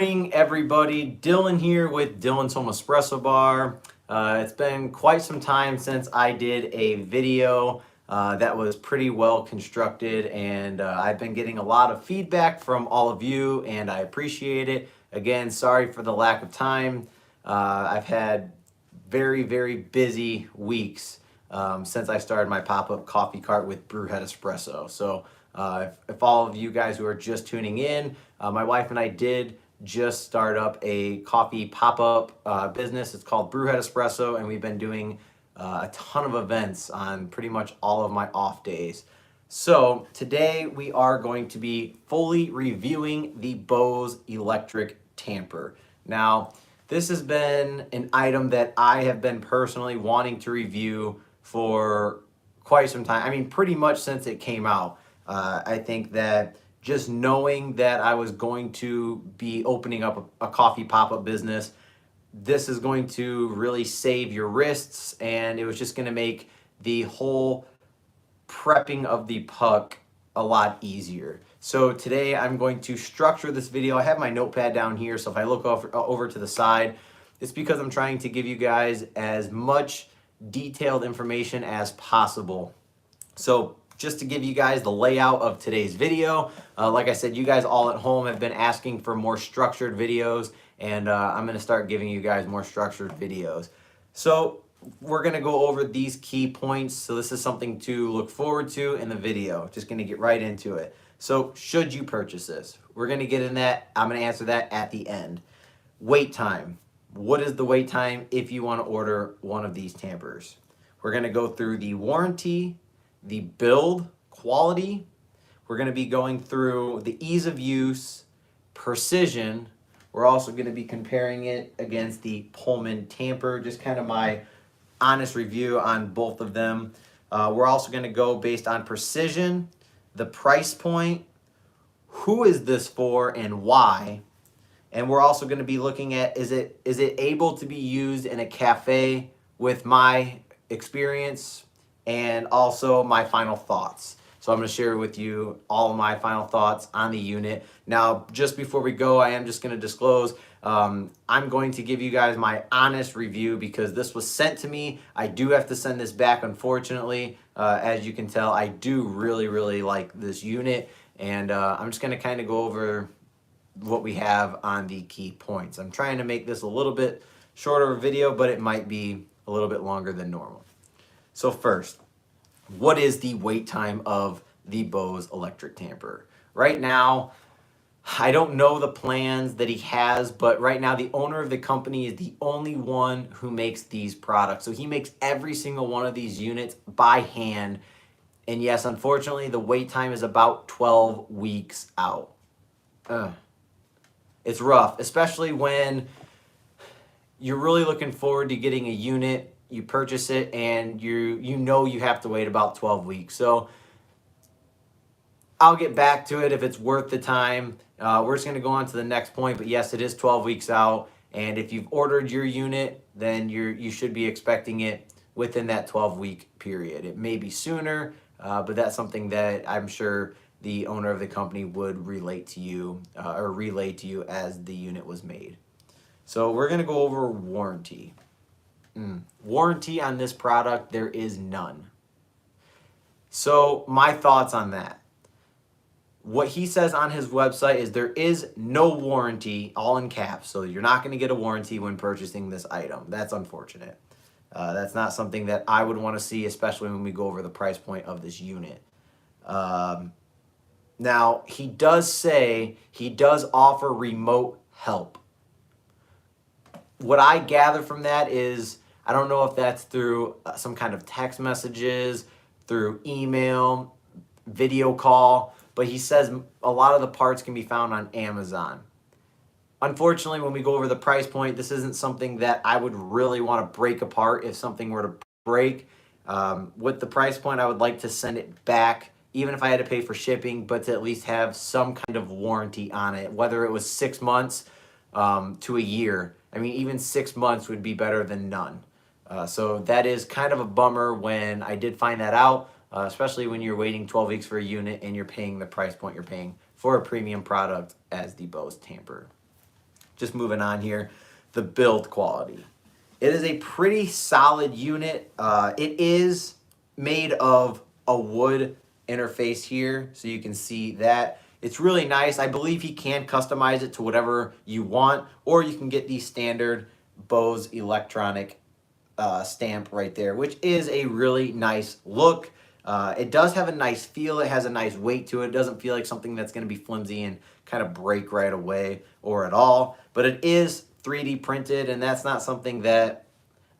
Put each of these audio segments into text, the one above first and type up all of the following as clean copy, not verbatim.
Morning, everybody. Dylan here with Dylan's Home Espresso Bar. It's been quite some time since I did a video that was pretty well constructed, and I've been getting a lot of feedback from all of you, and I appreciate it. Again, sorry for the lack of time. I've had very busy weeks since I started my pop-up coffee cart with Brewhead Espresso. So if all of you guys who are just tuning in, my wife and I did just start up a coffee pop-up business. It's called Brewhead Espresso, and we've been doing a ton of events on pretty much all of my off days. So today we are going to be fully reviewing the Bose electric tamper. Now, this has been an item that I have been personally wanting to review for quite some time. I mean, pretty much since it came out. I think that just knowing that I was going to be opening up a coffee pop-up business, this is going to really save your wrists, and it was just going to make the whole prepping of the puck a lot easier. So today I'm going to structure this video. I have my notepad down here, so if I look over to the side, it's because I'm trying to give you guys as much detailed information as possible. So just to give you guys the layout of today's video, like I said, you guys all at home have been asking for more structured videos, and I'm going to start giving you guys more structured videos. So we're going to go over these key points. So this is something to look forward to in the video. Just going to get right into it. So should you purchase this? We're going to get in that. I'm going to answer that at the end. Wait time. What is the wait time if you want to order one of these tampers? We're going to go through the warranty, the build quality. We're going to be going through the ease of use, precision. We're also going to be comparing it against the Pullman tamper, just kind of my honest review on both of them. We're also going to go based on precision, the price point, who is this for and why. And we're also going to be looking at, is it able to be used in a cafe with my experience, and also my final thoughts. So I'm going to share with you all of my final thoughts on the unit. Now, just before we go, I am just going to disclose, I'm going to give you guys my honest review because this was sent to me. I do have to send this back, unfortunately. As you can tell, I do really like this unit, and I'm just going to kind of go over what we have on the key points. I'm trying to make this a little bit shorter video, but it might be a little bit longer than normal. So first, what is the wait time of the Bose electric tamper? Right now, I don't know the plans that he has, but right now the owner of the company is the only one who makes these products. So he makes every single one of these units by hand. And yes, unfortunately, the wait time is about 12 weeks out. It's rough, especially when you're really looking forward to getting a unit. You purchase it and you know you have to wait about 12 weeks. So I'll get back to it if it's worth the time. We're just going to go on to the next point. But yes, it is 12 weeks out. And if you've ordered your unit, then you should be expecting it within that 12-week period. It may be sooner, but that's something that I'm sure the owner of the company would relate to you or relay to you as the unit was made. So we're going to go over warranty. Warranty on this product, there is none. So my thoughts on that. What he says on his website is there is no warranty, all in caps. So you're not going to get a warranty when purchasing this item. That's unfortunate. That's not something that I would want to see, especially when we go over the price point of this unit. Now, he does say he does offer remote help. What I gather from that is, I don't know if that's through some kind of text messages, through email, video call, but he says a lot of the parts can be found on Amazon. Unfortunately, when we go over the price point, this isn't something that I would really want to break apart if something were to break. With the price point, I would like to send it back, even if I had to pay for shipping, but to at least have some kind of warranty on it, whether it was 6 months to a year. I mean, even 6 months would be better than none. So that is kind of a bummer when I did find that out, especially when you're waiting 12 weeks for a unit and you're paying the price point you're paying for a premium product as the Bose Tamper. just moving on here, the build quality. It is a pretty solid unit. It is made of a wood interface here, so you can see that. It's really nice. I believe he can customize it to whatever you want, or you can get the standard Bose electronic stamp right there, which is a really nice look. It does have a nice feel. It has a nice weight to it. It doesn't feel like something that's going to be flimsy and kind of break right away or at all. But it is 3D printed, and that's not something that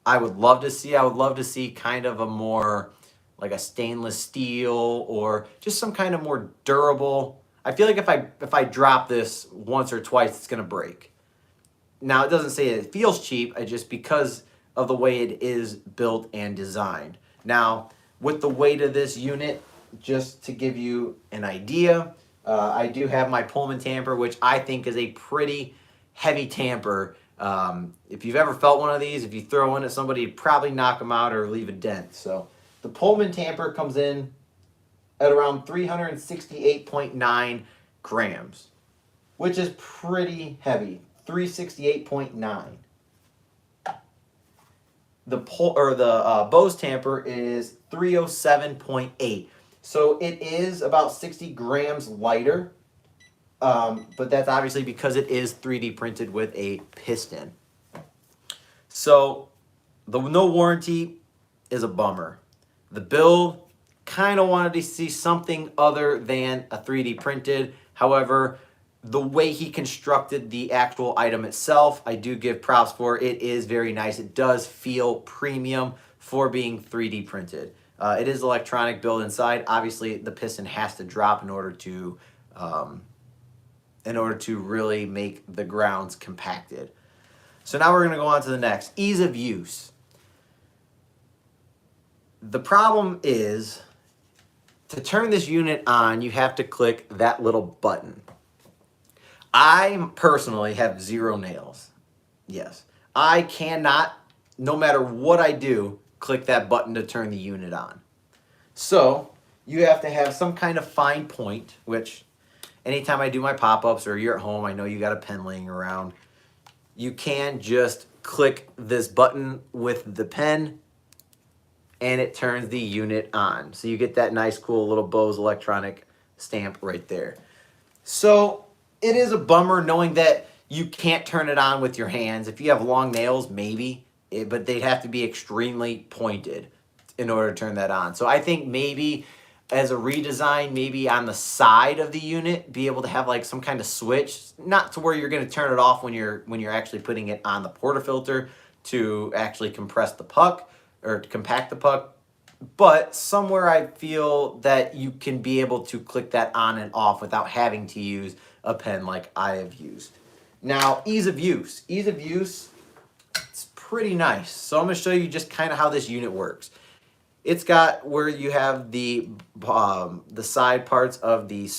I would love to see. I would love to see kind of a more like a stainless steel or just some kind of more durable. I feel like if I drop this once or twice, it's going to break. Now, it doesn't say it feels cheap, just because of the way it is built and designed. Now, with the weight of this unit, just to give you an idea, I do have my Pullman tamper, which I think is a pretty heavy tamper. If you've ever felt one of these, if you throw one at somebody, you'd probably knock them out or leave a dent. So the Pullman tamper comes in at around 368.9 grams, which is pretty heavy. 368.9. The Bose Tamper is 307.8. So it is about 60 grams lighter, but that's obviously because it is 3D printed with a piston. So the no warranty is a bummer. The build, kind of wanted to see something other than a 3D printed. However, the way he constructed the actual item itself, I do give props for. It is very nice. It does feel premium for being 3D printed. It is electronic build inside. Obviously, the piston has to drop in order to really make the grounds compacted. So now we're going to go on to the next. Ease of use. The problem is, to turn this unit on, you have to click that little button. I personally have 0 nails. Yes. I cannot, no matter what I do, click that button to turn the unit on. So you have to have some kind of fine point, which anytime I do my pop-ups or you're at home, I know you got a pen laying around. You can just click this button with the pen and it turns the unit on. So you get that nice, cool little Bose electronic stamp right there. So it is a bummer knowing that you can't turn it on with your hands. If you have long nails, maybe, but they'd have to be extremely pointed in order to turn that on. So I think maybe as a redesign, maybe on the side of the unit, be able to have like some kind of switch, not to where you're going to turn it off when you're actually putting it on the portafilter to actually compress the puck or to compact the puck, but somewhere I feel that you can be able to click that on and off without having to use a pen like I have used. Now, ease of use. Ease of use, it's pretty nice. So I'm going to show you just kind of how this unit works. It's got where you have the side parts of the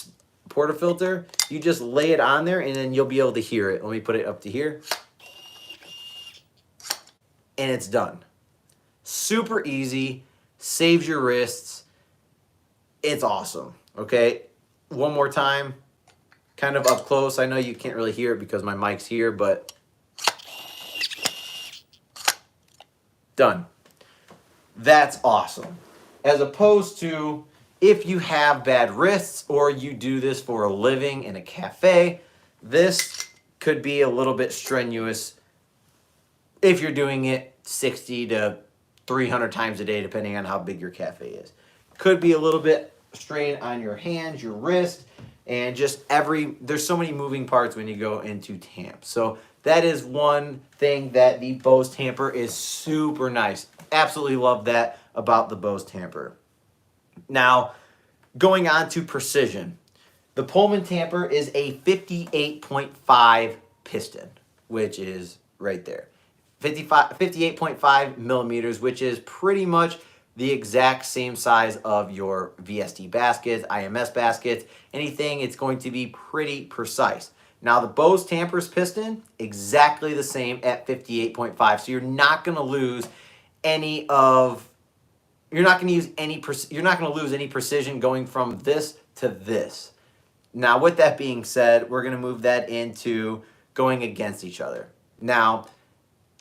portafilter. You just lay it on there and then you'll be able to hear it. Let me put it up to here. And it's done. Super easy. Saves your wrists. It's awesome. Okay, one more time. Kind of up close. I know you can't really hear it because my mic's here, but done. That's awesome. As opposed to if you have bad wrists or you do this for a living in a cafe, this could be a little bit strenuous if you're doing it 60 to 300 times a day, depending on how big your cafe is. Could be a little bit strain on your hands, your wrist, and just there's so many moving parts when you go into tamp. So that is one thing that the Bose Tamper is super nice. Absolutely love that about the Bose Tamper. Now, going on to precision. The Pullman Tamper is a 58.5 piston, which is right there. 58.5 millimeters, which is pretty much the exact same size of your VST baskets, IMS baskets, anything. It's going to be pretty precise. Now the Bose Tamper's piston, exactly the same at 58.5. So you're not going to lose any lose any precision going from this to this. Now with that being said, we're going to move that into going against each other. Now,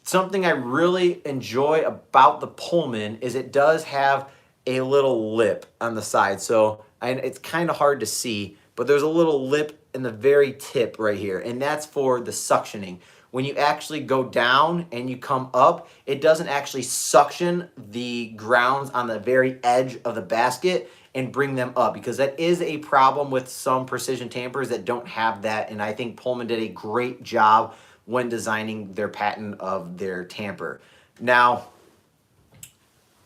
something I really enjoy about the Pullman is it does have a little lip on the side. So it's kind of hard to see, but there's a little lip in the very tip right here, and that's for the suctioning. When you actually go down and you come up, it doesn't actually suction the grounds on the very edge of the basket and bring them up, because that is a problem with some precision tampers that don't have that. And I think Pullman did a great job when designing their patent of their tamper. Now,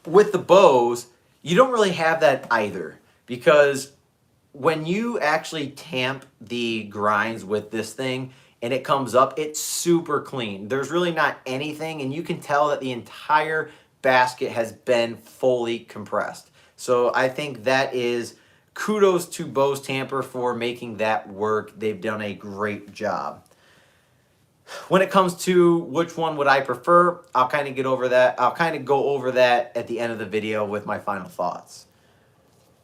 with the Bose, you don't really have that either, because when you actually tamp the grinds with this thing and it comes up, it's super clean. There's really not anything, and you can tell that the entire basket has been fully compressed. So I think that is kudos to Bose Tamper for making that work. They've done a great job. When it comes to which one would I prefer, I'll kind of get over that. I'll kind of go over that at the end of the video with my final thoughts.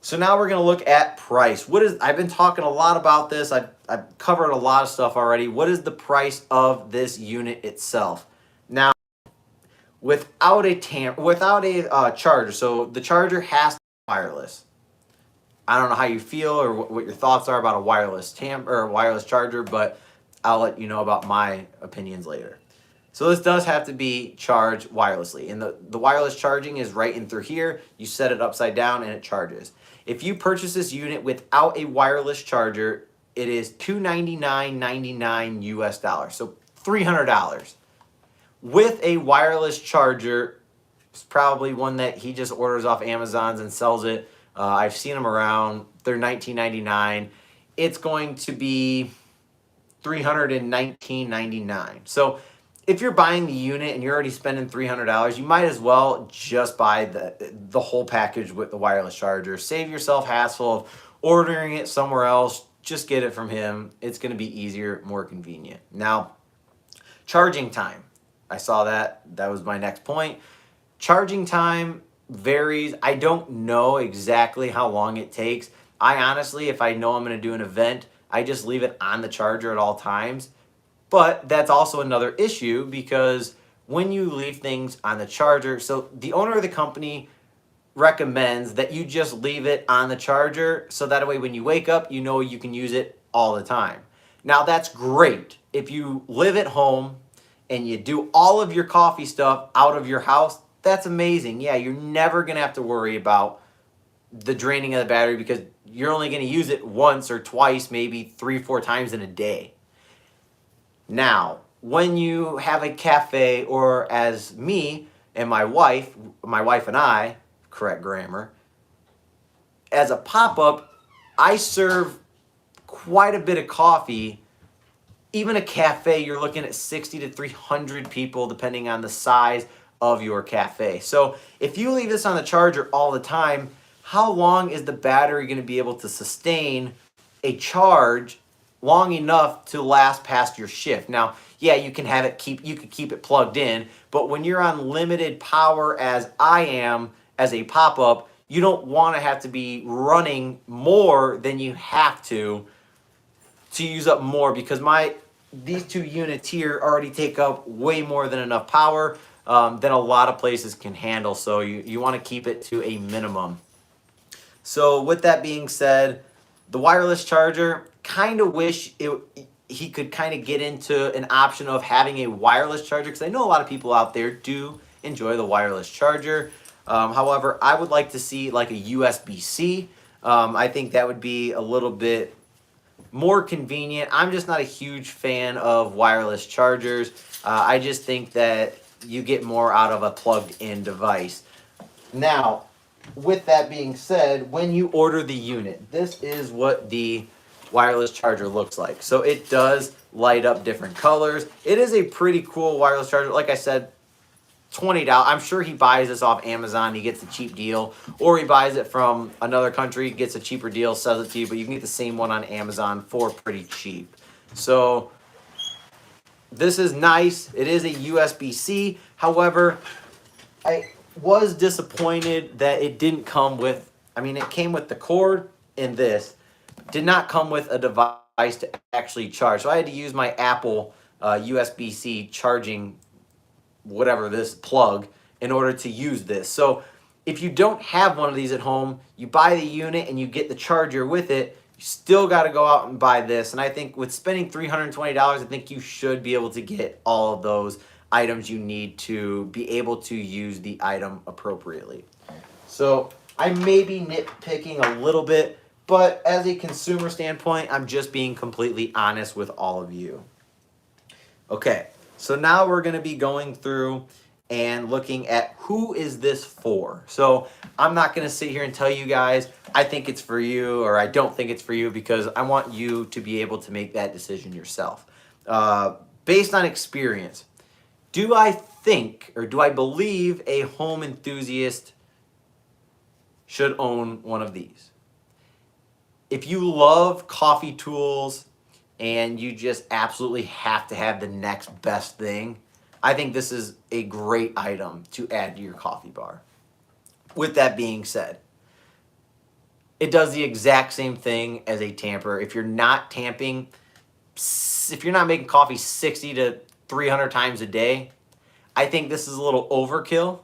So now we're going to look at price. I've been talking a lot about this. I've covered a lot of stuff already. What is the price of this unit itself? Now, without a charger, so the charger has to be wireless. I don't know how you feel or what your thoughts are about a wireless or a wireless charger, but I'll let you know about my opinions later. So this does have to be charged wirelessly, and the wireless charging is right in through here. You set it upside down and it charges. If you purchase this unit without a wireless charger, it is $299.99 US, so $300. With a wireless charger, it's probably one that he just orders off Amazon and sells it. I've seen them around. They're $19.99. It's going to be $319.99. So if you're buying the unit and you're already spending $300, you might as well just buy the whole package with the wireless charger. Save yourself hassle of ordering it somewhere else. Just get it from him. It's going to be easier, more convenient. Now, charging time. I saw that. That was my next point. Charging time varies. I don't know exactly how long it takes. I honestly, if I know I'm going to do an event, I just leave it on the charger at all times. But that's also another issue, because when you leave things on the charger, so the owner of the company recommends that you just leave it on the charger, so that way when you wake up, you know you can use it all the time. Now that's great if you live at home and you do all of your coffee stuff out of your house. That's amazing. Yeah, you're never going to have to worry about the draining of the battery, because you're only going to use it once or twice, maybe 3-4 times in a day. Now, when you have a cafe, or as me and my wife and I, correct grammar, as a pop-up, I serve quite a bit of coffee. Even a cafe, you're looking at 60 to 300 people, depending on the size of your cafe. So if you leave this on the charger all the time, how long is the battery going to be able to sustain a charge long enough to last past your shift? Now, yeah, you can have it you could keep it plugged in, but when you're on limited power, as I am as a pop-up, you don't want to have to be running more than you have to use up more, because these two units here already take up way more than enough power than a lot of places can handle. So you want to keep it to a minimum. So with that being said, the wireless charger, kind of wish he could kind of get into an option of having a wireless charger, because I know a lot of people out there do enjoy the wireless charger. However, I would like to see like a USB-C. I think that would be a little bit more convenient. I'm just not a huge fan of wireless chargers. I just think that you get more out of a plugged-in device. Now, with that being said, when you order the unit, this is what the wireless charger looks like. So it does light up different colors. It is a pretty cool wireless charger. Like I said, $20. I'm sure he buys this off Amazon. He gets a cheap deal, or he buys it from another country, gets a cheaper deal, sells it to you, but you can get the same one on Amazon for pretty cheap. So this is nice. It is a USB-C. However, I was disappointed that it didn't come with, it came with the cord and this. Did not come with a device to actually charge. So I had to use my Apple USB-C charging whatever this plug in order to use this. So if you don't have one of these at home, you buy the unit and you get the charger with it, you still got to go out and buy this. And I think with spending $320, I think you should be able to get all of those items you need to be able to use the item appropriately. So I may be nitpicking a little bit, but as a consumer standpoint, I'm just being completely honest with all of you. Okay, so now we're going to be going through and looking at who is this for. So I'm not going to sit here and tell you guys I think it's for you or I don't think it's for you, because I want you to be able to make that decision yourself. Based on experience, do I think or do I believe a home enthusiast should own one of these? If you love coffee tools and you just absolutely have to have the next best thing, I think this is a great item to add to your coffee bar. With that being said, it does the exact same thing as a tamper. If you're not tamping, if you're not making coffee 60 to 300 times a day, I think this is a little overkill.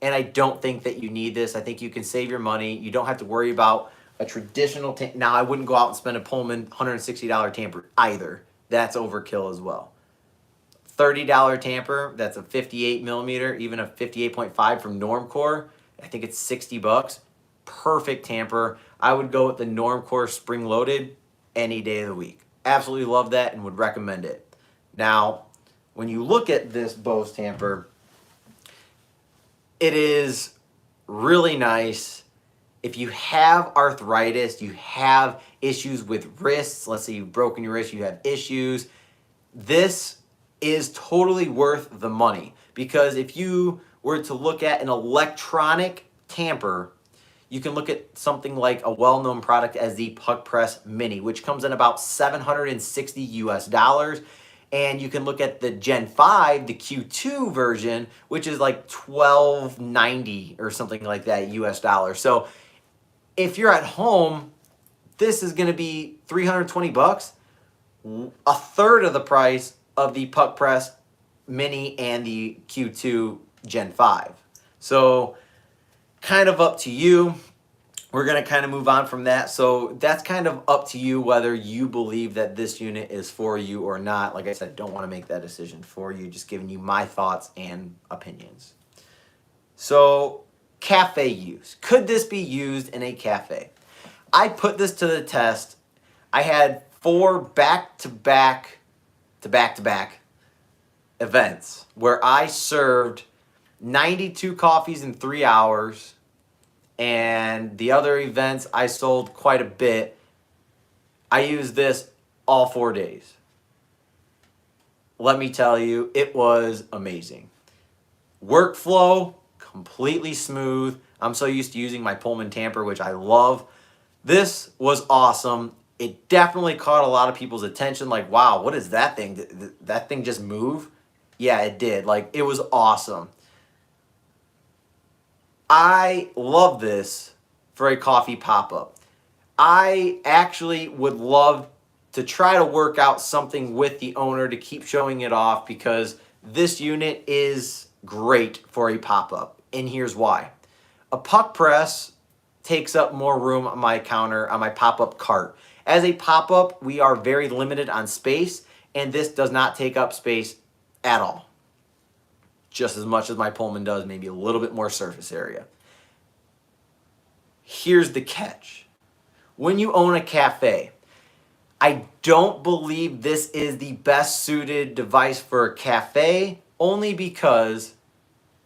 And I don't think that you need this. I think you can save your money. You don't have to worry about a traditional tamper. Now, I wouldn't go out and spend a Pullman $160 tamper either. That's overkill as well. $30 tamper, that's a 58 millimeter, even a 58.5 from Normcore. I think it's 60 bucks. Perfect tamper. I would go with the Normcore spring loaded any day of the week. Absolutely love that and would recommend it. Now, when you look at this Bose Tamper, it is really nice. If you have arthritis, you have issues with wrists, let's say you've broken your wrist, you have issues, this is totally worth the money. Because if you were to look at an electronic tamper, you can look at something like a well-known product as the Puck Press Mini, which comes in about $760 US. And you can look at the Gen 5, the Q2 version, which is like $1290 or something like that US. So if you're at home, this is going to be 320 bucks, a third of the price of the Puck Press Mini and the Q2 Gen 5. So kind of up to you. We're going to kind of move on from that. So that's kind of up to you whether you believe that this unit is for you or not. Like I said, don't want to make that decision for you, just giving you my thoughts and opinions. So cafe use. Could this be used in a cafe? I put this to the test. I had 4 back-to-back events where I served 92 coffees in 3 hours. And the other events, I sold quite a bit. I used this all 4 days. Let me tell you, it was amazing. Workflow, completely smooth. I'm so used to using my Pullman tamper, which I love. This was awesome. It definitely caught a lot of people's attention. Like, wow, what is that thing? Did that thing just move? Yeah, it did. Like, it was awesome. I love this for a coffee pop-up. I actually would love to try to work out something with the owner to keep showing it off, because this unit is great for a pop-up. And here's why. A puck press takes up more room on my counter, on my pop-up cart. As a pop-up, we are very limited on space, and this does not take up space at all. Just as much as my Pullman does, maybe a little bit more surface area. Here's the catch. When you own a cafe, I don't believe this is the best suited device for a cafe, only because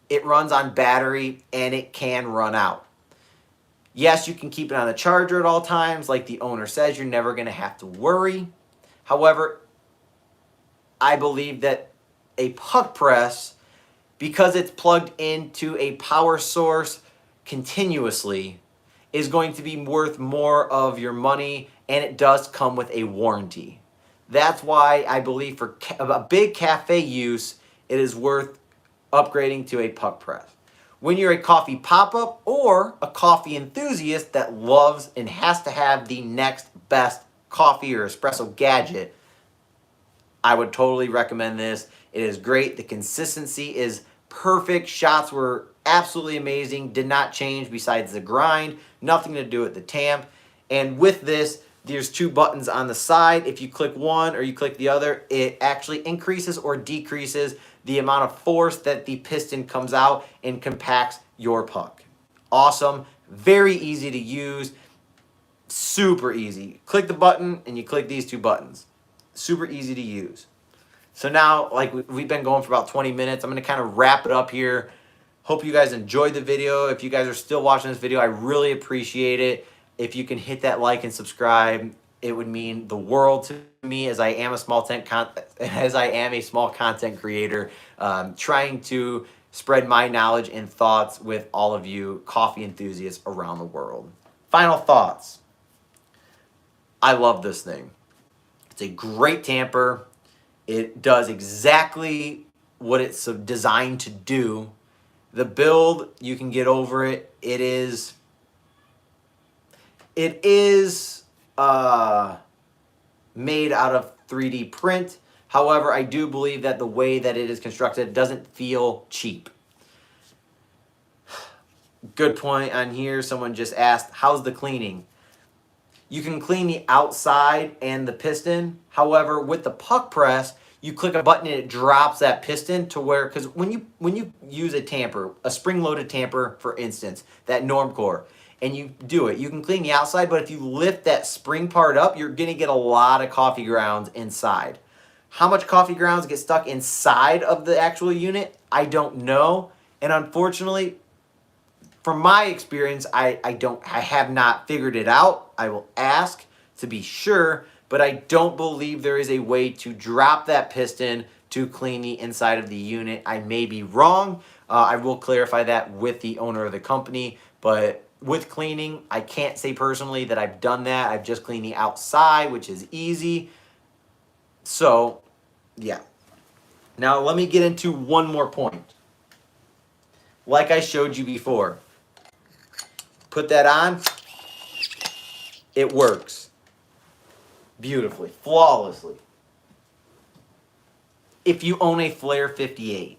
it runs on battery and it can run out. Yes, you can keep it on a charger at all times. Like the owner says, you're never going to have to worry. However, I believe that a puck press, because it's plugged into a power source continuously, is going to be worth more of your money, and it does come with a warranty. That's why I believe for a big cafe use, it is worth upgrading to a puck press. When you're a coffee pop-up or a coffee enthusiast that loves and has to have the next best coffee or espresso gadget, I would totally recommend this. It is great. The consistency is perfect. Shots were absolutely amazing. Did not change besides the grind. Nothing to do with the tamp. And with this, there's two buttons on the side. If you click one or you click the other, it actually increases or decreases the amount of force that the piston comes out and compacts your puck. Awesome. Very easy to use. Super easy. Click the button and you click these two buttons. Super easy to use. So now, like, we've been going for about 20 minutes. I'm going to kind of wrap it up here. Hope you guys enjoyed the video. If you guys are still watching this video, I really appreciate it. If you can hit that like and subscribe, it would mean the world to me, as I am a small content creator, trying to spread my knowledge and thoughts with all of you coffee enthusiasts around the world. Final thoughts. I love this thing. It's a great tamper. It does exactly what it's designed to do. The build, you can get over it. It is made out of 3D print. However, I do believe that the way that it is constructed doesn't feel cheap. Good point on here. Someone just asked, how's the cleaning? You can clean the outside and the piston. However, with the puck press, you click a button and it drops that piston to where, because when you use a tamper, a spring-loaded tamper, for instance, that Normcore, and you do it, you can clean the outside, but if you lift that spring part up, you're going to get a lot of coffee grounds inside. How much coffee grounds get stuck inside of the actual unit, I don't know. And unfortunately, from my experience, I have not figured it out. I will ask to be sure, but I don't believe there is a way to drop that piston to clean the inside of the unit. I may be wrong. I will clarify that with the owner of the company, but with cleaning, I can't say personally that I've done that. I've just cleaned the outside, which is easy. So, yeah. Now, let me get into one more point. Like I showed you before, put that on, it works beautifully, flawlessly. If you own a Flare 58,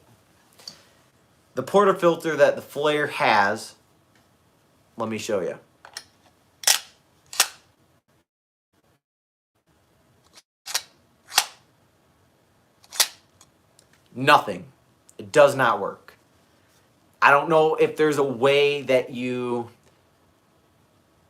the portafilter that the Flare has, let me show you. Nothing. It does not work. I don't know if there's a way that you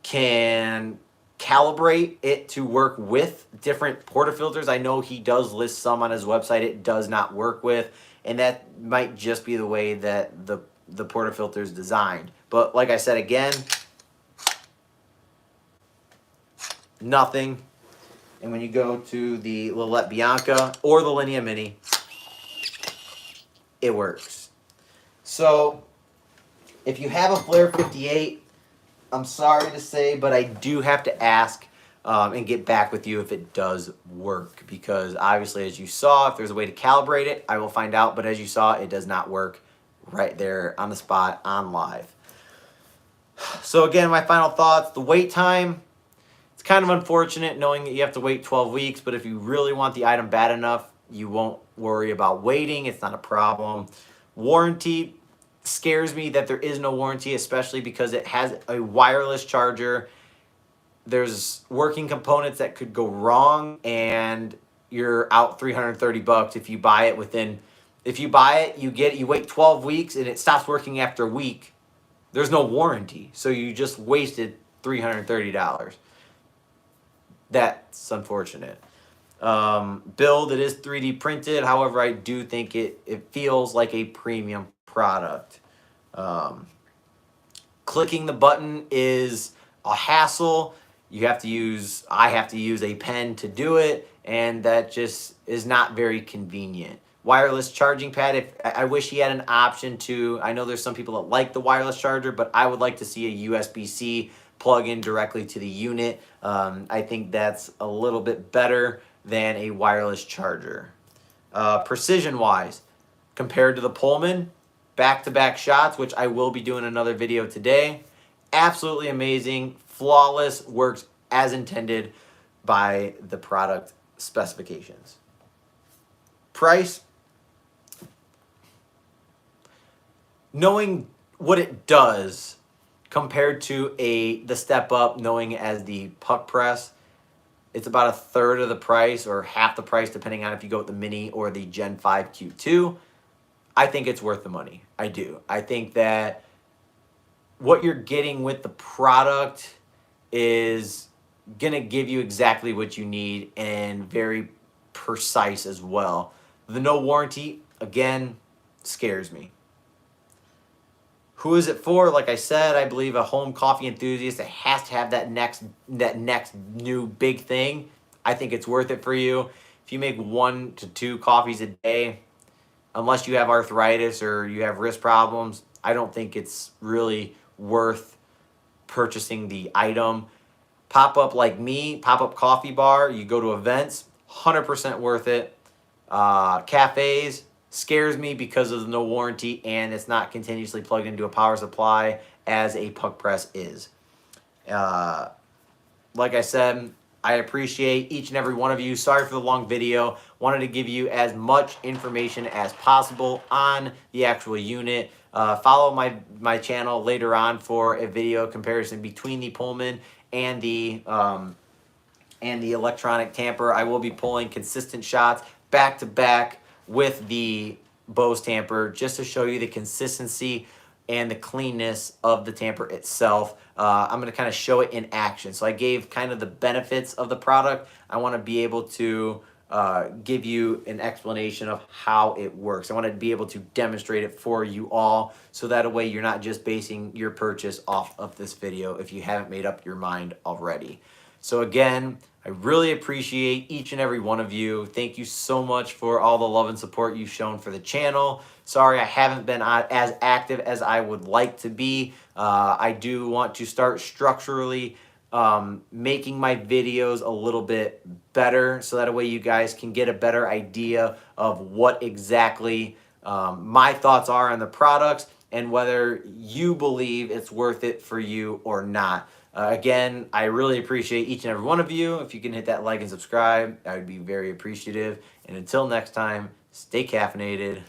can calibrate it to work with different portafilters. I know he does list some on his website it does not work with, and that might just be the way that the portafilter is designed. But like I said again, nothing. And when you go to the Lillet Bianca or the Linea Mini, it works. So if you have a Flare 58, I'm sorry to say, but I do have to ask and get back with you if it does work, because obviously, as you saw, if there's a way to calibrate it, I will find out. But as you saw, it does not work right there on the spot on live. So again, my final thoughts, the wait time, it's kind of unfortunate knowing that you have to wait 12 weeks, but if you really want the item bad enough, you won't worry about waiting. It's not a problem. Warranty scares me that there is no warranty, especially because it has a wireless charger. There's working components that could go wrong, and you're out $330 if you buy it within. If you buy it, you wait 12 weeks and it stops working after a week. There's no warranty, so you just wasted $330. That's unfortunate. Build, it is 3D printed. However, I do think it feels like a premium product. Clicking the button is a hassle. I have to use a pen to do it, and that just is not very convenient. Wireless charging pad, I wish he had an option to, I know there's some people that like the wireless charger, but I would like to see a USB-C plug in directly to the unit. I think that's a little bit better than a wireless charger. Precision-wise, compared to the Pullman, back-to-back shots, which I will be doing another video today. Absolutely amazing, flawless, works as intended by the product specifications. Price, knowing what it does compared to the step up, knowing as the puck press, it's about a third of the price or half the price, depending on if you go with the Mini or the Gen 5 Q2. I think it's worth the money. I do. I think that what you're getting with the product is going to give you exactly what you need and very precise as well. The no warranty, again, scares me. Who is it for? Like I said, I believe a home coffee enthusiast that has to have that next new big thing. I think it's worth it for you. If you make 1 to 2 coffees a day, unless you have arthritis or you have wrist problems, I don't think it's really worth purchasing the item. Pop-up like me, pop-up coffee bar, you go to events, 100% worth it. Cafes, scares me because of the no warranty and it's not continuously plugged into a power supply as a puck press is. Like I said, I appreciate each and every one of you. Sorry for the long video. Wanted to give you as much information as possible on the actual unit. Follow my channel later on for a video comparison between the Pullman and the electronic tamper. I will be pulling consistent shots back to back with the Bose Tamper just to show you the consistency and the cleanness of the tamper itself. I'm going to kind of show it in action. So I gave kind of the benefits of the product. I want to be able to give you an explanation of how it works. I want to be able to demonstrate it for you all so that way you're not just basing your purchase off of this video if you haven't made up your mind already. So again, I really appreciate each and every one of you. Thank you so much for all the love and support you've shown for the channel. Sorry I haven't been as active as I would like to be. I do want to start structurally making my videos a little bit better so that way you guys can get a better idea of what exactly my thoughts are on the products and whether you believe it's worth it for you or not. Again, I really appreciate each and every one of you. If you can hit that like and subscribe, I would be very appreciative. And until next time, stay caffeinated.